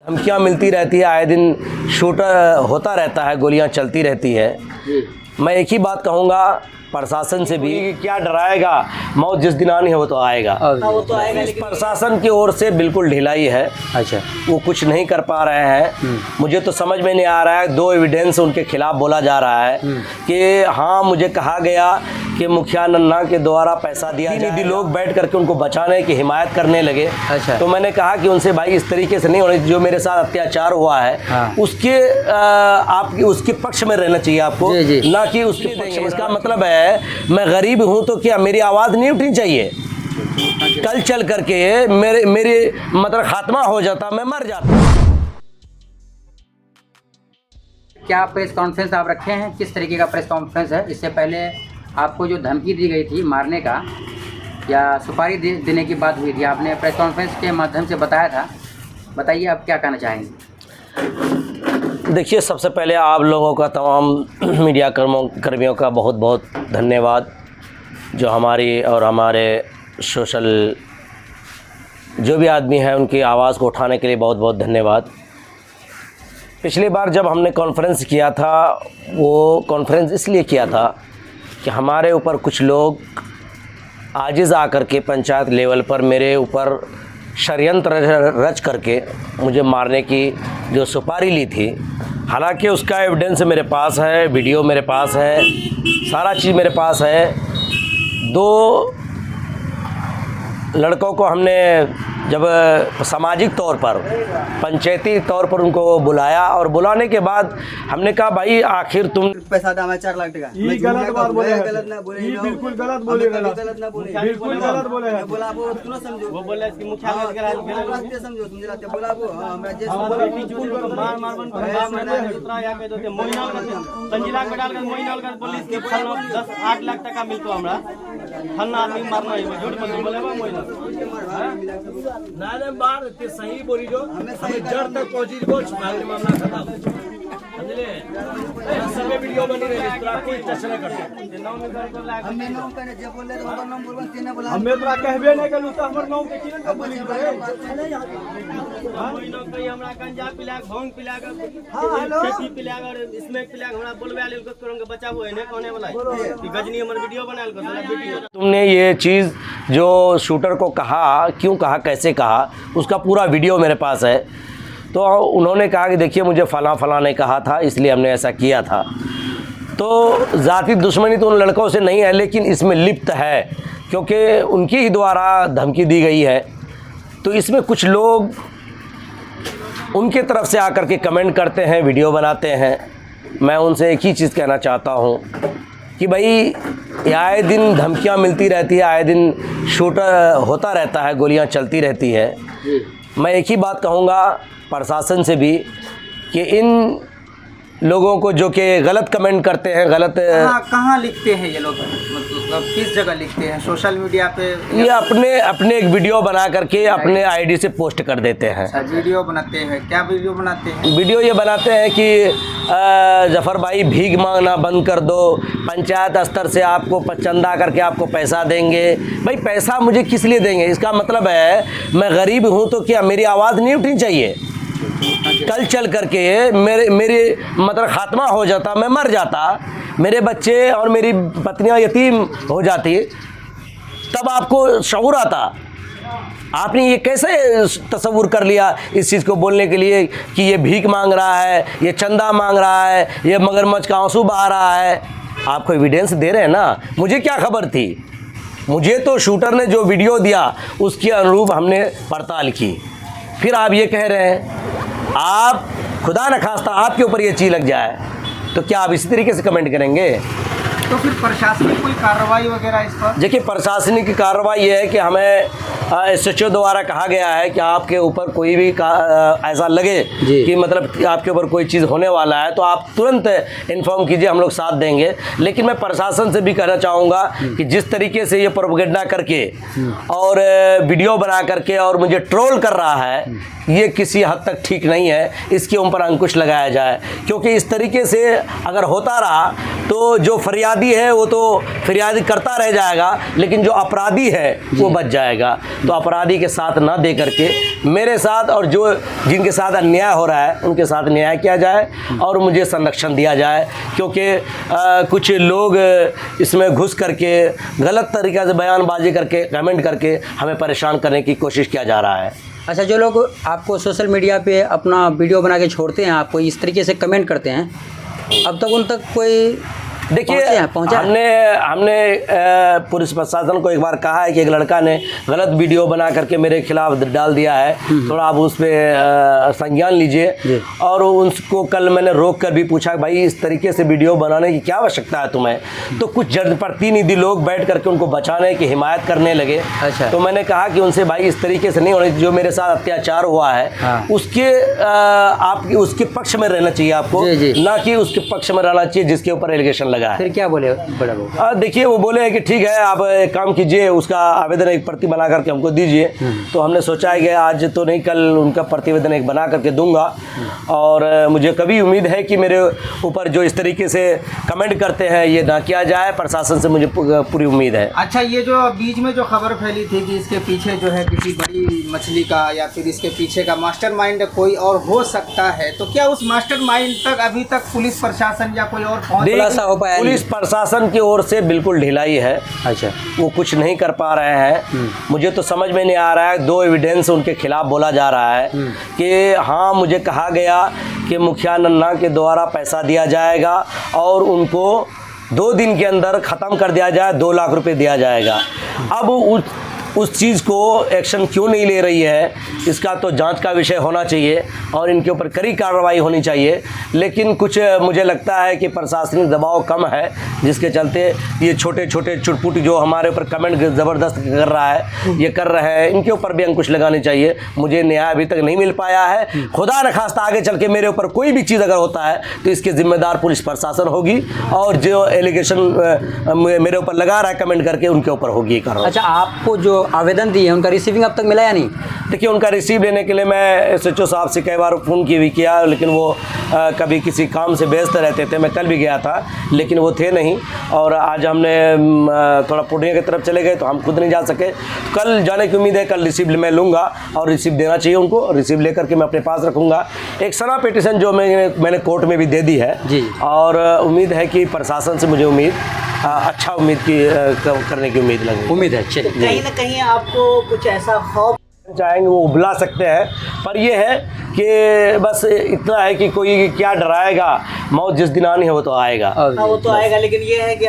धमकियाँ मिलती रहती है, आए दिन शूटर होता रहता है, गोलियां चलती रहती है। मैं एक ही बात कहूँगा प्रशासन से भी, क्या डराएगा, मौत जिस दिन आनी है वो तो आएगा। वो तो आएगा, लेकिन प्रशासन की ओर से बिल्कुल ढिलाई है। अच्छा, वो कुछ नहीं कर पा रहे हैं। मुझे तो समझ में नहीं आ रहा है, दो एविडेंस उनके खिलाफ बोला जा रहा है कि हाँ मुझे कहा गया कि मुखिया नन्हा के द्वारा पैसा दिया जाए, लोग बैठ करके उनको बचाने की हिमायत करने लगे। अच्छा, तो मैंने कहा कि उनसे भाई इस तरीके से नहीं होने, जो मेरे साथ अत्याचार हुआ है उसके आप उसके पक्ष में रहना चाहिए आपको, ना कि उसके पक्ष में। इसका मतलब है मैं गरीब हूं तो क्या मेरी आवाज नहीं उठनी चाहिए? कल चल करके मेरे मतलब खात्मा हो जाता, मैं मर जाता। क्या प्रेस कॉन्फ्रेंस आप रखे हैं? किस तरीके का प्रेस कॉन्फ्रेंस है? इससे पहले आपको जो धमकी दी गई थी मारने का या सुपारी देने की बात हुई थी, आपने प्रेस कॉन्फ्रेंस के माध्यम से बताया था। बताइए आप क्या कहना चाहेंगे? देखिए, सबसे पहले आप लोगों का, तमाम मीडिया कर्मियों का बहुत बहुत धन्यवाद, जो हमारी और हमारे सोशल जो भी आदमी हैं उनकी आवाज़ को उठाने के लिए बहुत बहुत धन्यवाद। पिछली बार जब हमने कॉन्फ्रेंस किया था, वो कॉन्फ्रेंस इसलिए किया था कि हमारे ऊपर कुछ लोग आजिज़ आकर के पंचायत लेवल पर मेरे ऊपर षड्यंत्र रच करके मुझे मारने की जो सुपारी ली थी। हालांकि उसका एविडेंस मेरे पास है, वीडियो मेरे पास है, सारा चीज़ मेरे पास है। दो लड़कों को हमने जब सामाजिक तौर पर, पंचायती तौर पर उनको बुलाया, और बुलाने के बाद हमने कहा भाई आखिर तुम पैसा दाम है 4 लाख टका, ये गलत बात बोले, गलत ना बोले, ये बिल्कुल गलत बोले, गलत ना बोले, बिल्कुल गलत बोले। बोला वो सुनो, समझो, वो बोले कि मुखिया के रास्ते समझो, तुम जलाते बोला वो हमरा जे मार मार बन दूसरा या के दोते मोइनाल कर संजिला के डाल कर मोइनाल कर पुलिस के 10-8 लाख टका मिलतो हमरा, फन्ना आदमी मारना है, झूठ मत बोले बा मोइनाल ना बार ते सही बोली, जो हमें जड़ तक पहुंची, वो मांगने मामला खत्म। समझले, सब वीडियो बनी रही, पूरा कोई टच नहीं करते। नाम में हमने नाम कहने जे बोले तो हमर नाम बोलबन, तेने बोला हमें तोरा कहबे नहीं कलू तो हमर नाम के किन बोली रे। मोइनो कई हमरा गंजा पिला, भांग पिला, हां हेलो खेती पिला और स्मैक पिला, हमरा बोलबे लेल को करंगे बचा हुए ने कोने वाला कि गजनी हमर वीडियो बनाल को वीडियो। तुमने ये चीज़ जो शूटर को कहा, क्यों कहा, कैसे कहा, उसका पूरा वीडियो मेरे पास है। तो उन्होंने कहा कि देखिए मुझे फलां ने कहा था, इसलिए हमने ऐसा किया था। तो ज़ाती दुश्मनी तो उन लड़कों से नहीं है, लेकिन इसमें लिप्त है, क्योंकि उनकी ही द्वारा धमकी दी गई है। तो इसमें कुछ लोग उनके तरफ से आकर के कमेंट करते हैं, वीडियो बनाते हैं। मैं उनसे एक ही चीज़ कहना चाहता हूँ कि भाई आए दिन धमकियाँ मिलती रहती है, आए दिन शूटर होता रहता है, गोलियां चलती रहती है। मैं एक ही बात कहूँगा प्रशासन से भी कि इन लोगों को जो कि गलत कमेंट करते हैं, गलत कहाँ लिखते हैं ये लोग, मतलब किस जगह लिखते हैं? सोशल मीडिया पे ये अपने एक वीडियो बना करके अपने आईडी से पोस्ट कर देते हैं। वीडियो बनाते हैं, क्या वीडियो बनाते हैं? वीडियो ये बनाते हैं कि जफ़र भाई भीख मांगना बंद कर दो, पंचायत स्तर से आपको चंदा करके आपको पैसा देंगे। भाई पैसा मुझे किस लिए देंगे? इसका मतलब है मैं गरीब हूँ तो क्या मेरी आवाज़ नहीं उठनी चाहिए? कल चल करके मेरे मतलब खात्मा हो जाता, मैं मर जाता, मेरे बच्चे और मेरी पत्नियां यतीम हो जाती, तब आपको शऊर आता। आपने ये कैसे तसव्वुर कर लिया इस चीज़ को बोलने के लिए कि ये भीख मांग रहा है, ये चंदा मांग रहा है, ये मगरमच्छ का आंसू बहा रहा है? आपको एविडेंस दे रहे हैं ना, मुझे क्या खबर थी? मुझे तो शूटर ने जो वीडियो दिया उसके अनुरूप हमने पड़ताल की। फिर आप ये कह रहे हैं, आप खुदा न खास्ता आपके ऊपर ये चीज़ लग जाए तो क्या आप इसी तरीके से कमेंट करेंगे? तो फिर प्रशासनिक कोई कार्रवाई वगैरह इस पर? देखिए, प्रशासनिक कार्रवाई ये है कि हमें SHO द्वारा कहा गया है कि आपके ऊपर कोई भी ऐसा लगे कि मतलब कि आपके ऊपर कोई चीज़ होने वाला है तो आप तुरंत इन्फॉर्म कीजिए, हम लोग साथ देंगे। लेकिन मैं प्रशासन से भी कहना चाहूँगा कि जिस तरीके से ये प्रोपेगेंडा करके और वीडियो बना करके और मुझे ट्रोल कर रहा है, ये किसी हद तक ठीक नहीं है, इसके ऊपर अंकुश लगाया जाए। क्योंकि इस तरीके से अगर होता रहा तो जो फरियादी है वो तो फरियादी करता रह जाएगा, लेकिन जो अपराधी है वो बच जाएगा। तो अपराधी के साथ ना दे करके मेरे साथ और जो जिनके साथ अन्याय हो रहा है उनके साथ न्याय किया जाए और मुझे संरक्षण दिया जाए। क्योंकि कुछ लोग इसमें घुस करके गलत तरीक़े से बयानबाजी करके कमेंट करके हमें परेशान करने की कोशिश किया जा रहा है। अच्छा, जो लोग आपको सोशल मीडिया पे अपना वीडियो बना के छोड़ते हैं, आपको इस तरीके से कमेंट करते हैं, अब तक उन तक कोई देखिए, हमने पुलिस प्रशासन को एक बार कहा है कि एक लड़का ने गलत वीडियो बना करके मेरे खिलाफ डाल दिया है, थोड़ा आप उस पर संज्ञान लीजिए। और उनको कल मैंने रोक कर भी पूछा भाई इस तरीके से वीडियो बनाने की क्या आवश्यकता है तुम्हें, तो कुछ जनप्रतिनिधि लोग बैठ करके उनको बचाने की हिमायत करने लगे। अच्छा। तो मैंने कहा कि उनसे भाई इस तरीके से नहीं होने, जो मेरे साथ अत्याचार हुआ है उसके आप उसके पक्ष में रहना चाहिए आपको, ना कि उसके पक्ष में रहना चाहिए जिसके ऊपर एलिगेशन लगा है। फिर क्या बोले बड़ा लोग? देखिए, वो बोले हैं कि ठीक है आप एक काम कीजिए, उसका आवेदन एक प्रति बना करके हमको दीजिए। तो हमने सोचा है कि आज तो नहीं, कल उनका प्रतिवेदन एक बना करके दूंगा। और मुझे कभी उम्मीद है कि मेरे ऊपर जो इस तरीके से कमेंट करते हैं ये ना किया जाए। प्रशासन से मुझे पूरी उम्मीद है। अच्छा, ये जो बीच में जो खबर फैली थी कि इसके पीछे जो है किसी बड़ी मछली का या फिर इसके पीछे का मास्टरमाइंड कोई और हो सकता है, तो क्या उस मास्टरमाइंड तक अभी तक पुलिस प्रशासन या कोई और खुलासा हो पाया? पुलिस प्रशासन की ओर से बिल्कुल ढिलाई है। अच्छा, वो कुछ नहीं कर पा रहे हैं। मुझे तो समझ में नहीं आ रहा है, 2 एविडेंस उनके खिलाफ बोला जा रहा है कि हाँ मुझे कहा गया कि मुखिया नन्ना के द्वारा पैसा दिया जाएगा और उनको 2 दिन के अंदर ख़त्म कर दिया जाए, 2 लाख रुपए दिया जाएगा। अब उस चीज़ को एक्शन क्यों नहीं ले रही है, इसका तो जांच का विषय होना चाहिए और इनके ऊपर कड़ी कार्रवाई होनी चाहिए। लेकिन कुछ मुझे लगता है कि प्रशासनिक दबाव कम है, जिसके चलते ये छोटे छोटे चुटपुट जो हमारे ऊपर कमेंट ज़बरदस्त कर रहा है, ये कर रहे हैं, इनके ऊपर भी अंकुश लगानी चाहिए। मुझे न्याय अभी तक नहीं मिल पाया है। खुदा न खास्ता आगे चल के मेरे ऊपर कोई भी चीज़ अगर होता है तो इसके जिम्मेदार पुलिस प्रशासन होगी और जो एलिगेशन मेरे ऊपर लगा रहा है कमेंट करके उनके ऊपर होगी कार्रवाई। अच्छा, आपको जो आवेदन दिए उनका रिसीविंग अब तक मिला या नहीं? देखिए, उनका रिसीव लेने के लिए मैं SHO साहब से कई बार फ़ोन किया, लेकिन वो कभी किसी काम से व्यस्त रहते थे। मैं कल भी गया था लेकिन वो थे नहीं, और आज हमने थोड़ा पूर्णिया की तरफ चले गए तो हम खुद नहीं जा सके। कल जाने की उम्मीद है, कल रिसीव मैं लूँगा और रिसीव देना चाहिए उनको, रिसीव लेकर के मैं अपने पास रखूँगा। एक सना पिटीशन जो मैंने कोर्ट में भी दे दी है जी, और उम्मीद है कि प्रशासन से मुझे अच्छा उम्मीद की करने की उम्मीद है। चलिए, कहीं ना कहीं आपको कुछ ऐसा खौफ चाहेंगे वो बुला सकते हैं, पर ये है कि बस इतना है कि कोई क्या डराएगा, मौत जिस दिन आनी है वो तो आएगा। वो तो आएगा, लेकिन ये है कि